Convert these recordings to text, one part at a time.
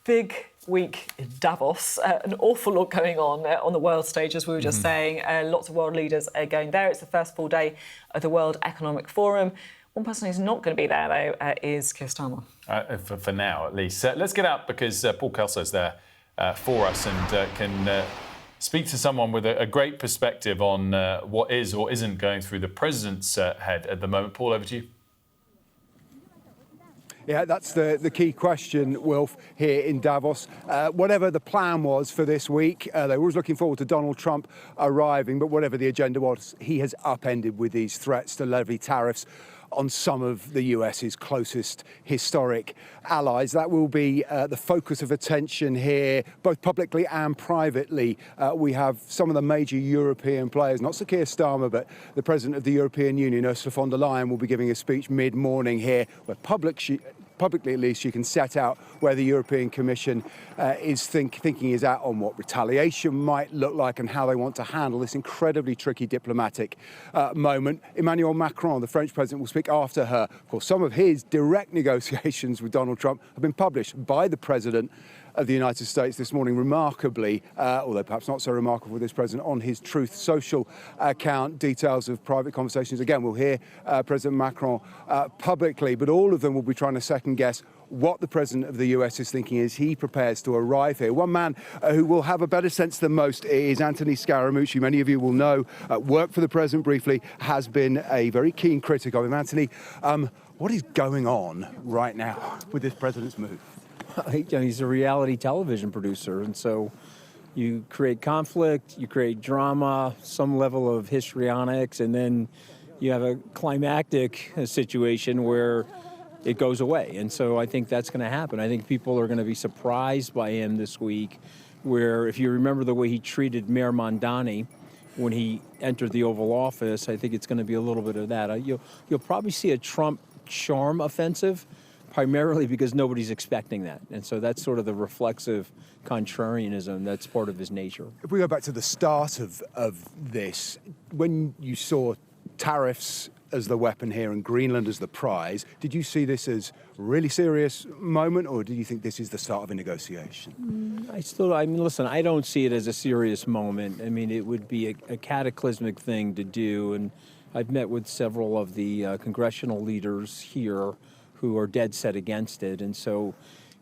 big week in Davos. An awful lot going on the world stage, as we were just saying. Lots of world leaders are going there. It's the first full day of the World Economic Forum. One person who's not going to be there, though, is Keir Starmer. For now, at least. Let's get out because Paul Kelso's there for us and can speak to someone with a great perspective on what is or isn't going through the president's head at the moment. Paul, over to you. Yeah, that's the key question, Wilf, here in Davos. Whatever the plan was for this week, they were always looking forward to Donald Trump arriving, but whatever the agenda was, he has upended with these threats to levy tariffs on some of the US's closest historic allies. That will be the focus of attention here, both publicly and privately. We have some of the major European players, not Sir Keir Starmer, but the President of the European Union, Ursula von der Leyen, will be giving a speech mid-morning here, where publicly at least, she can set out where the European Commission is thinking is at on what retaliation might look like and how they want to handle this incredibly tricky diplomatic moment. Emmanuel Macron, the French president, will speak after her. Of course, some of his direct negotiations with Donald Trump have been published by the President of the United States this morning, remarkably, although perhaps not so remarkable for this president, on his Truth Social account. Details of private conversations. Again, we'll hear President Macron publicly, but all of them will be trying to second guess what the president of the US is thinking as he prepares to arrive here. One man who will have a better sense than most is Anthony Scaramucci. Many of you will know, worked for the president briefly, has been a very keen critic of him. Anthony, what is going on right now with this president's move? He's a reality television producer, and so you create conflict, you create drama, some level of histrionics, and then you have a climactic situation where it goes away. And so I think that's going to happen. I think people are going to be surprised by him this week, where if you remember the way he treated Mayor Mondani when he entered the Oval Office, I think it's going to be a little bit of that. You'll probably see a Trump charm offensive, primarily because nobody's expecting that. And so that's sort of the reflexive contrarianism that's part of his nature. If we go back to the start of this, when you saw tariffs as the weapon here and Greenland as the prize, did you see this as a really serious moment, or do you think this is the start of a negotiation? Listen, I don't see it as a serious moment. I mean, it would be a cataclysmic thing to do. And I've met with several of the congressional leaders here who are dead set against it. And so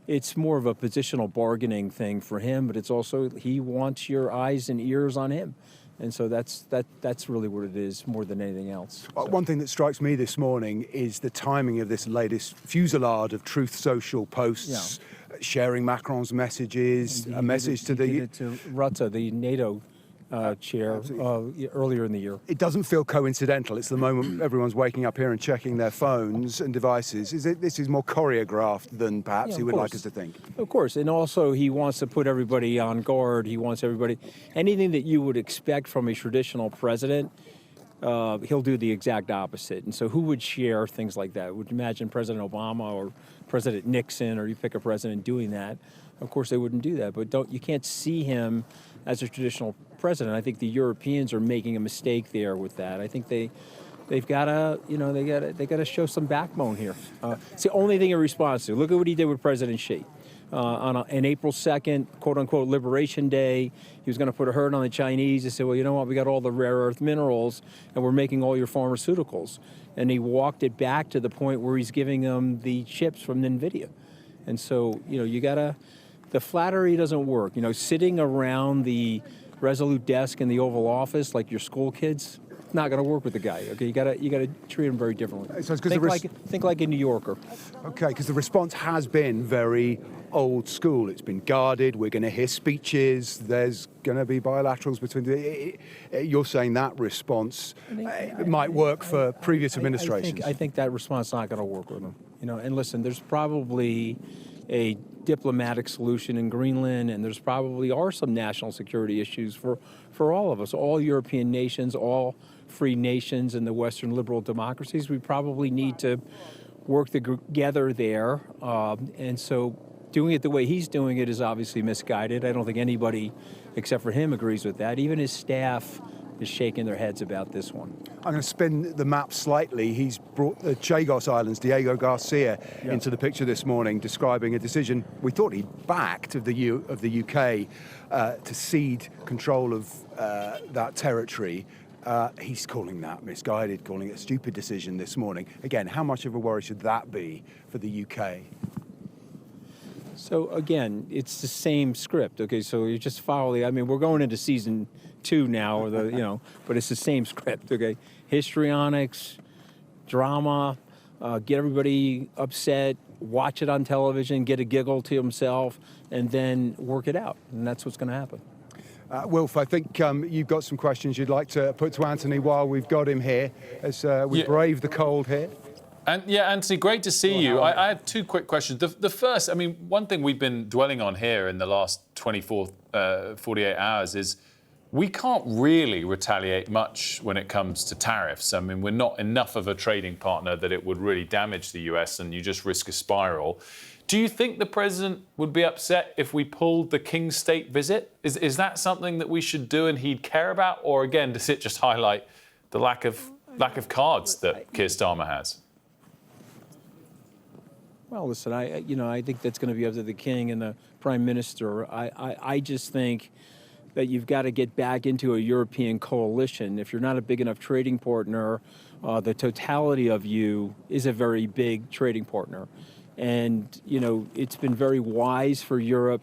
it's more of a positional bargaining thing for him, but it's also he wants your eyes and ears on him. And so that's really what it is more than anything else. One thing that strikes me this morning is the timing of this latest fusillade of Truth Social posts, sharing Macron's messages, a message to Rutte, the NATO chair, earlier in the year. It doesn't feel coincidental. It's the moment everyone's waking up here and checking their phones and devices. This is more choreographed than perhaps he would like us to think? Of course, and also he wants to put everybody on guard. He wants everybody, anything that you would expect from a traditional president, he'll do the exact opposite. And so who would share things like that? Would you imagine President Obama or President Nixon, or you pick a president doing that? Of course, they wouldn't do that, but you can't see him as a traditional president. I think the Europeans are making a mistake there with that. I think they've got to show some backbone here. It's the only thing he responds to. Look at what he did with President Xi. On April 2nd, quote-unquote Liberation Day, he was going to put a hurt on the Chinese. He said, well, you know what, we got all the rare earth minerals, and we're making all your pharmaceuticals. And he walked it back to the point where he's giving them the chips from NVIDIA. And so, the flattery doesn't work. Sitting around the Resolute desk in the Oval Office like your school kids, not going to work with the guy. Okay, you got to treat him very differently. So think like a New Yorker. Okay, because the response has been very old school. It's been guarded. We're going to hear speeches. There's going to be bilaterals between. You're saying that response might work for previous administrations. I think that response is not going to work with them. And listen, there's probably a diplomatic solution in Greenland, and there's probably are some national security issues for all of us, all European nations, all free nations in the Western liberal democracies. We probably need to work together there. And so doing it the way he's doing it is obviously misguided. I don't think anybody except for him agrees with that. Even his staff is shaking their heads about this one. I'm going to spin the map slightly. He's brought the Chagos Islands, Diego Garcia, into the picture this morning, describing a decision we thought he'd backed of the UK to cede control of that territory. He's calling that misguided, calling it a stupid decision this morning. Again, how much of a worry should that be for the UK? So again, it's the same script. Okay, so you just follow the. I mean, we're going into season 2 now, but it's the same script. Okay, histrionics, drama, get everybody upset, watch it on television, get a giggle to himself, and then work it out. And that's what's going to happen. Wilf, I think you've got some questions you'd like to put to Anthony while we've got him here, as we brave the cold here. And yeah, Anthony, great to see you. I have 2 quick questions. The first, I mean, one thing we've been dwelling on here in the last 48 hours is we can't really retaliate much when it comes to tariffs. I mean, we're not enough of a trading partner that it would really damage the US and you just risk a spiral. Do you think the president would be upset if we pulled the King State visit? Is that something that we should do and he'd care about? Or again, does it just highlight the lack of cards that Keir Starmer has? Well, listen, I think that's going to be up to the king and the prime minister. I just think that you've got to get back into a European coalition. If you're not a big enough trading partner, the totality of you is a very big trading partner. And, it's been very wise for Europe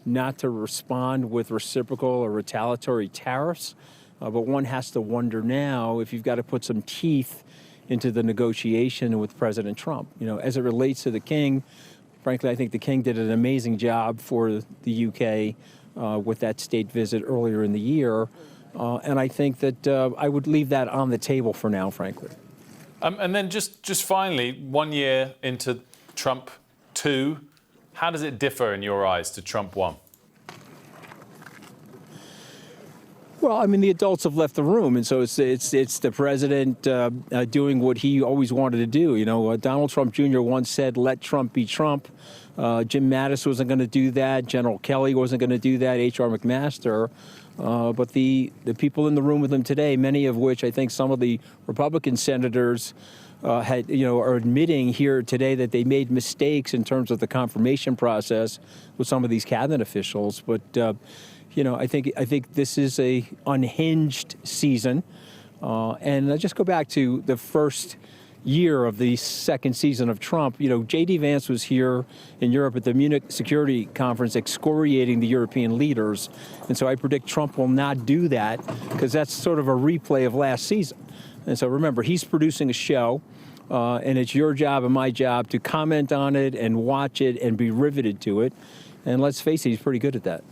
not to respond with reciprocal or retaliatory tariffs. But one has to wonder now if you've got to put some teeth into the negotiation with President Trump. As it relates to the king, frankly, I think the king did an amazing job for the UK with that state visit earlier in the year. And I think that I would leave that on the table for now, frankly. And then just finally, 1 year into Trump 2, how does it differ in your eyes to Trump 1? Well, I mean, the adults have left the room, and so it's the president doing what he always wanted to do. Donald Trump Jr. once said, "Let Trump be Trump." Jim Mattis wasn't going to do that. General Kelly wasn't going to do that. H.R. McMaster. But the people in the room with him today, many of which I think some of the Republican senators are admitting here today that they made mistakes in terms of the confirmation process with some of these cabinet officials. But I think this is a unhinged season, and I just go back to the first year of the second season of Trump. J.D. Vance was here in Europe at the Munich Security Conference excoriating the European leaders, and so I predict Trump will not do that because that's sort of a replay of last season. And so remember, he's producing a show, and it's your job and my job to comment on it and watch it and be riveted to it. And let's face it, he's pretty good at that.